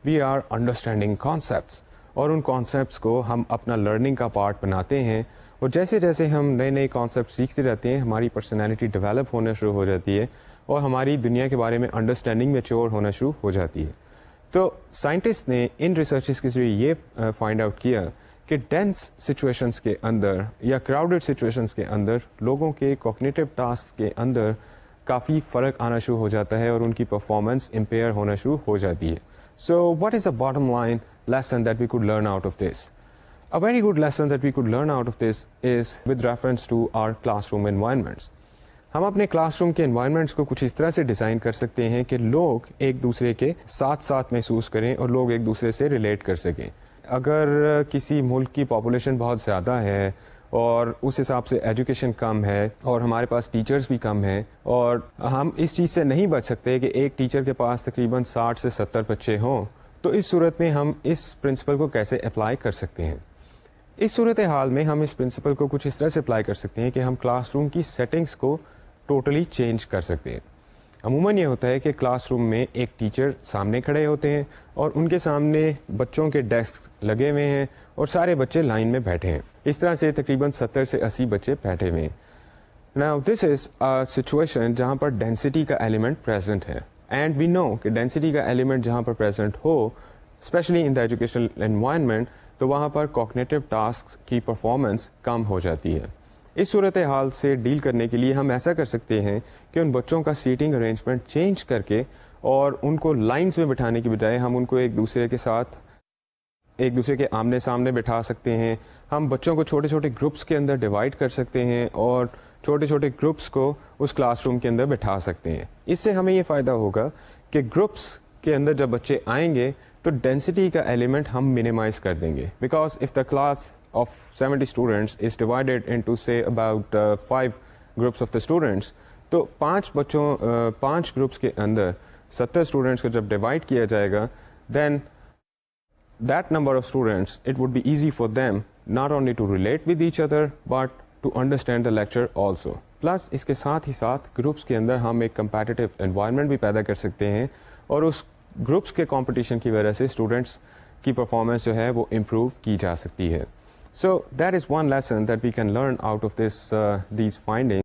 We are understanding concepts, اور ان concepts کو ہم اپنا لرننگ کا پارٹ بناتے ہیں، اور جیسے جیسے ہم نئے نئے کانسیپٹ سیکھتے رہتے ہیں ہماری پرسنالٹی ڈیولپ ہونا شروع ہو جاتی ہے اور ہماری دنیا کے بارے میں انڈرسٹینڈنگ میچور ہونا شروع ہو جاتی ہے. تو سائنٹسٹ نے ان ریسرچز کے ذریعے یہ فائنڈ آؤٹ کیا کہ ڈینس سچویشنس کے اندر یا کراؤڈڈ سچویشنس کے اندر لوگوں کے کوگنیٹو ٹاسک کے اندر کافی فرق آنا شروع ہو جاتا ہے اور ان کی پرفارمنس امپیئر ہونا شروع ہو جاتی ہے. So what is a bottom line lesson that we could learn out of this? A very good lesson that we could learn out of this is with reference to our classroom environments. ہم اپنے class room کے environments کو کچھ اس طرح سے design کر سکتے ہیں کہ لوگ ایک دوسرے کے ساتھ ساتھ محسوس کریں اور لوگ ایک دوسرے سے ریلیٹ کر سکیں. اگر کسی ملک کی پاپولیشن بہت زیادہ ہے اور اس حساب سے ایجوکیشن کم ہے اور ہمارے پاس ٹیچرز بھی کم ہیں اور ہم اس چیز سے نہیں بچ سکتے کہ ایک ٹیچر کے پاس تقریباً 60 سے 70 بچے ہوں، تو اس صورت میں ہم اس پرنسپل کو کیسے اپلائی کر سکتے ہیں؟ اس صورت حال میں ہم اس پرنسپل کو کچھ اس طرح سے اپلائی کر سکتے ہیں کہ ہم کلاس روم کی سیٹنگز کو ٹوٹلی چینج کر سکتے ہیں. عموماً یہ ہوتا ہے کہ کلاس روم میں ایک ٹیچر سامنے کھڑے ہوتے ہیں اور ان کے سامنے بچوں کے ڈیسک لگے ہوئے ہیں اور سارے بچے لائن میں بیٹھے ہیں. اس طرح سے تقریباً 70 سے 80 بچے بیٹھے ہوئے ہیں. Now this is a situation جہاں پر ڈینسٹی کا ایلیمنٹ پریزنٹ ہے. اینڈ وی نو کہ ڈینسٹی کا ایلیمنٹ جہاں پر پریزنٹ ہو especially in the educational environment تو وہاں پر کوگنیٹو ٹاسک کی پرفارمنس کم ہو جاتی ہے. اس صورت حال سے ڈیل کرنے کے لیے ہم ایسا کر سکتے ہیں کہ ان بچوں کا سیٹنگ ارینجمنٹ چینج کر کے اور ان کو لائنز میں بٹھانے کی بجائے ہم ان کو ایک دوسرے کے آمنے سامنے بٹھا سکتے ہیں. ہم بچوں کو چھوٹے چھوٹے گروپس کے اندر ڈیوائڈ کر سکتے ہیں اور چھوٹے چھوٹے گروپس کو اس کلاس روم کے اندر بٹھا سکتے ہیں. اس سے ہمیں یہ فائدہ ہوگا کہ گروپس کے اندر جب بچے آئیں گے تو ڈینسٹی کا ایلیمنٹ ہم منیمائز کر دیں گے. Because of the class of 70 students is divided into سے about 5 groups of the students, تو 5 گروپس کے اندر 70 اسٹوڈنٹس کو جب ڈیوائڈ کیا جائے گا دین that number of students, it would be easy for them not only to relate with each other but to understand the lecture also. Plus اس کے ساتھ ہی ساتھ groups کے اندر ہم ایک کمپیٹیٹو انوائرمنٹ بھی پیدا کر سکتے ہیں اور اس گروپس کے کمپٹیشن کی وجہ سے اسٹوڈنٹس کی پرفارمنس جو ہے وہ امپروو کی جا سکتی ہے. So that is one lesson that we can learn out of these findings.